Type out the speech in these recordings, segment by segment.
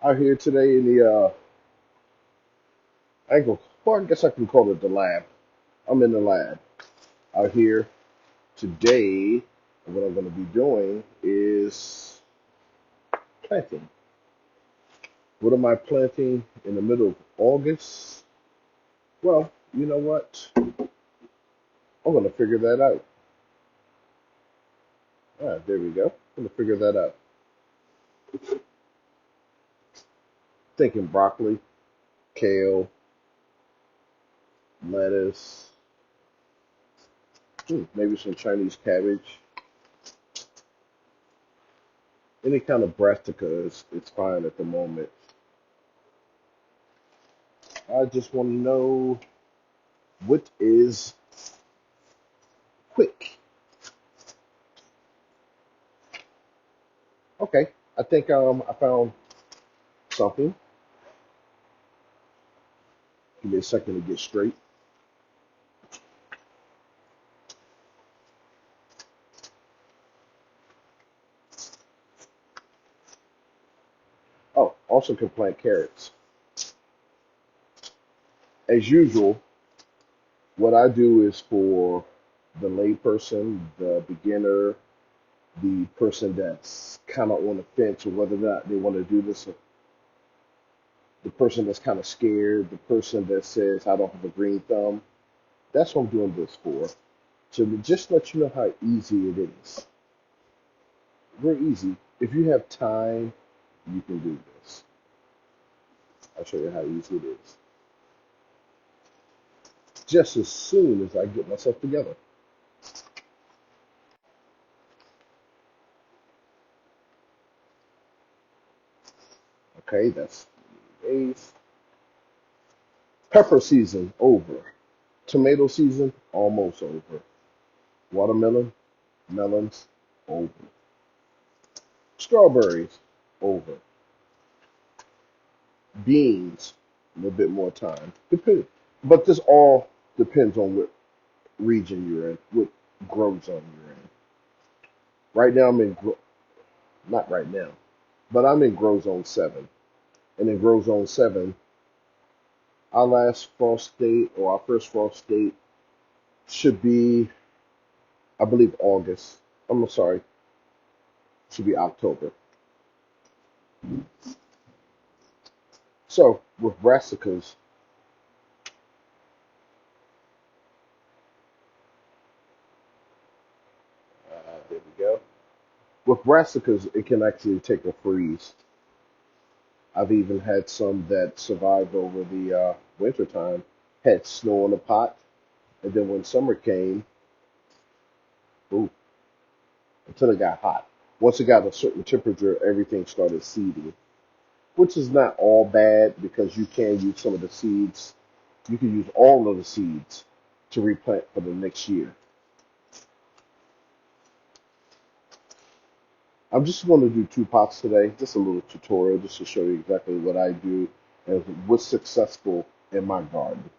Out here today in the well, I guess I can call it the lab. I'm in the lab out here today. What I'm going to be doing is planting. What am I planting in the middle of August? Well, you know what? I'm going to figure that out. There we go. I'm going to figure that out. Thinking broccoli, kale, lettuce, maybe some Chinese cabbage. Any kind of brassica is fine at the moment. I just want to know what is quick. Okay, I think I found something. Give me a second to get straight. Oh, also can plant carrots. As usual, what I do is for the layperson, the beginner, the person that's kind of on the fence or whether or not they want to do this, the person that's kind of scared, the person that says, I don't have a green thumb. That's what I'm doing this for. To just let you know how easy it is. Very easy. If you have time, you can do this. I'll show you how easy it is. Just as soon as I get myself together. Okay, that's days. Pepper season over. Tomato season almost over. Watermelon, melons over. Strawberries over. Beans a little bit more time. But this all depends on what region you're in, what grow zone you're in. Right now not right now, but I'm in grow zone 7. And in grow zone 7, our last frost date or our first frost date should be, I believe, August. I'm sorry, should be October. So with brassicas, there we go. With brassicas, it can actually take a freeze. I've even had some that survived over the winter time, had snow in the pot, and then when summer came, ooh, until it got hot. Once it got a certain temperature, everything started seeding, which is not all bad because you can use some of the seeds. You can use all of the seeds to replant for the next year. I'm just going to do 2 pots today, just a little tutorial just to show you exactly what I do and what's successful in my garden.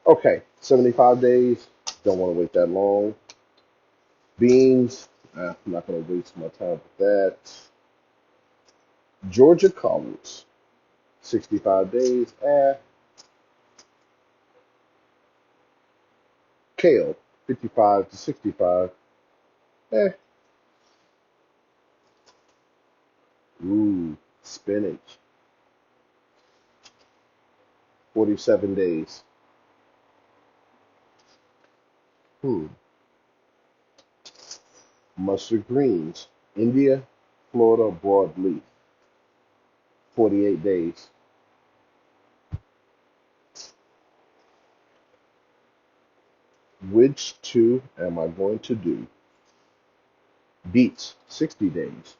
Okay, 75 days, don't want to wait that long. Beans, I'm not going to waste my time with that. Georgia collards, 65 days. Kale, 55 to 65. Eh. Ooh, spinach, 47 days. Hmm. Mustard greens, India, Florida broadleaf, 48 days. Which two am I going to do? Beets, 60 days.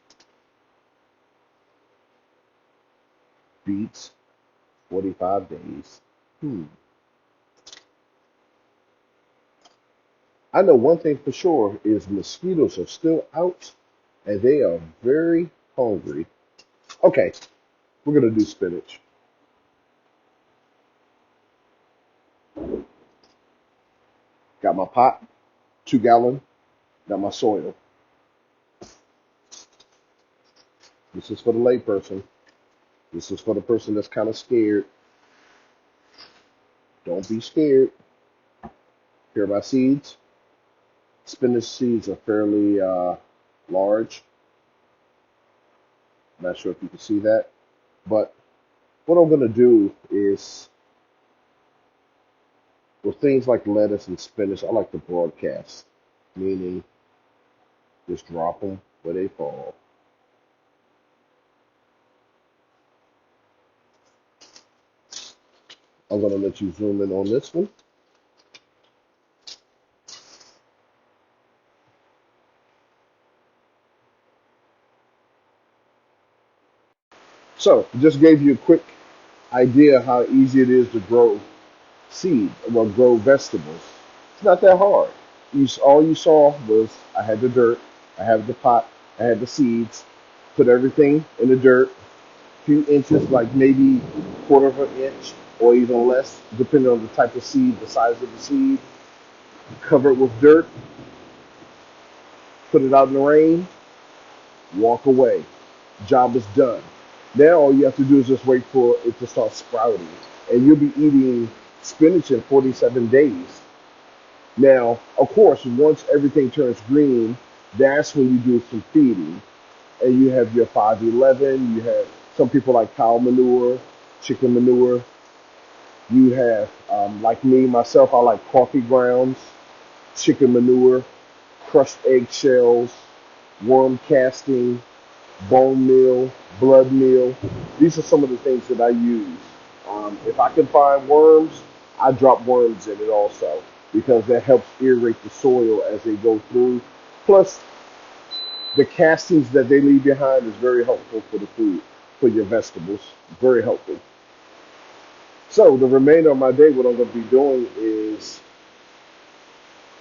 Beets, 45 days. Hmm. I know one thing for sure is mosquitoes are still out and they are very hungry. Okay, we're gonna do spinach. Got my pot, 2 gallon, got my soil. This is for the layperson. This is for the person that's kind of scared. Don't be scared. Here are my seeds. Spinach seeds are fairly large. Not sure if you can see that. But what I'm going to do is, with things like lettuce and spinach, I like to broadcast, meaning just drop them where they fall. I'm going to let you zoom in on this one. So, just gave you a quick idea how easy it is to grow seed, well, grow vegetables. It's not that hard. All you saw was I had the dirt, I had the pot, I had the seeds, put everything in the dirt, few inches, like maybe quarter of an inch or even less, depending on the type of seed, the size of the seed. Cover it with dirt, put it out in the rain, walk away. Job is done. Now all you have to do is just wait for it to start sprouting, and you'll be eating spinach in 47 days. Now, of course, once everything turns green, that's when you do some feeding. And you have your 511, you have some people like cow manure, chicken manure. You have, like me, myself, I like coffee grounds, chicken manure, crushed eggshells, worm casting, bone meal, blood meal. These are some of the things that I use. If I can find worms, I drop worms in it also because that helps aerate the soil as they go through. Plus, the castings that they leave behind is very helpful for the food, for your vegetables. Very helpful. So the remainder of my day, what I'm going to be doing is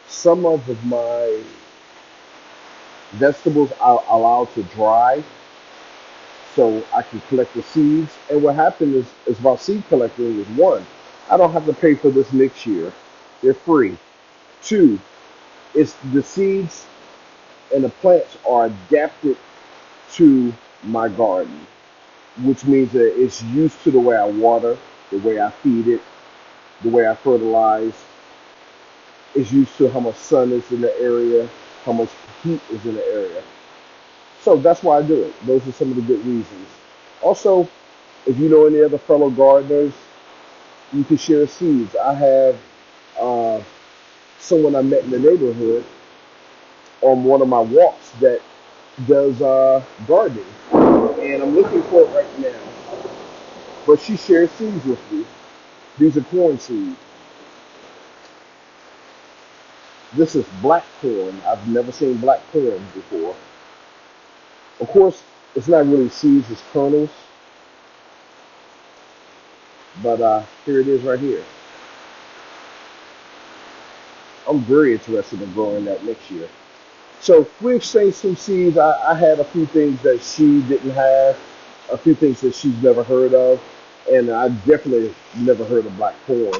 some of my vegetables are allowed to dry so I can collect the seeds. And what happened is about seed collecting is one, I don't have to pay for this next year. They're free. Two, it's the seeds and the plants are adapted to my garden, which means that it's used to the way I water, the way I feed it, the way I fertilize. It's used to how much sun is in the area, how much heat is in the area. So that's why I do it. Those are some of the good reasons. Also, if you know any other fellow gardeners, you can share seeds. I have uh, someone I met in the neighborhood on one of my walks that does gardening, and I'm looking for it right now. But she shares seeds with me. These are corn seeds. This is black corn. I've never seen black corn before. Of course, it's not really seeds, it's kernels, but here it is right here. I'm very interested in growing that next year. So we exchanged some seeds. I had a few things that she didn't have, a few things that she's never heard of, and I definitely never heard of black corn.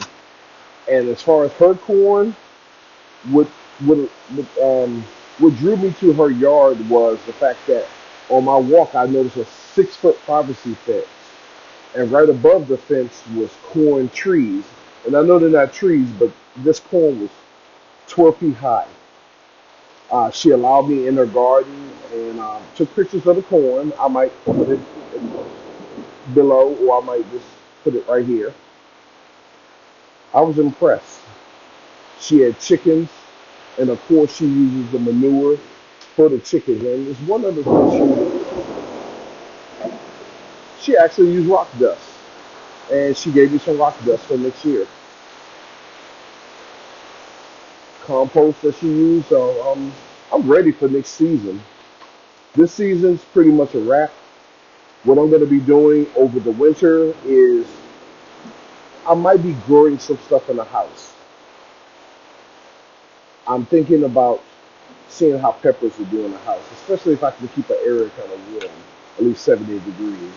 And as far as her corn, what what drew me to her yard was the fact that on my walk I noticed a 6 foot privacy fence, and right above the fence was corn trees. And I know they're not trees, but this corn was 12 feet high. She allowed me in her garden and took pictures of the corn. I might put it below, or I might just put it right here. I was impressed. She had chickens, and of course she uses the manure for the chickens. And it's one of the things she actually used rock dust, and she gave me some rock dust for next year. Compost that she used, so I'm ready for next season. This season's pretty much a wrap. What I'm going to be doing over the winter is I might be growing some stuff in the house. I'm thinking about seeing how peppers will do in the house, especially if I can keep the area kind of warm, at least 70 degrees.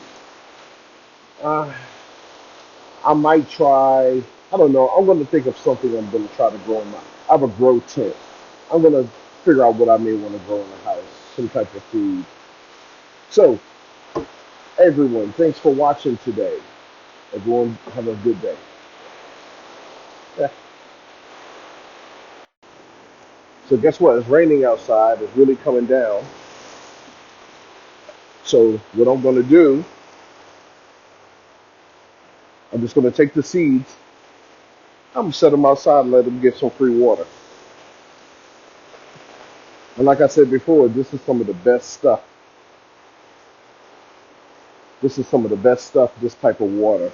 Uh, I might try, I don't know, I'm going to think of something I'm going to try to grow in my, I have a grow tent. I'm going to figure out what I may want to grow in the house, some type of food. So Everyone, thanks for watching today. Everyone, have a good day. Yeah. So guess what? It's raining outside. It's really coming down. So what I'm going to do, I'm just going to take the seeds. I'm going to set them outside and let them get some free water. And like I said before, this is some of the best stuff. This is some of the best stuff, this type of water.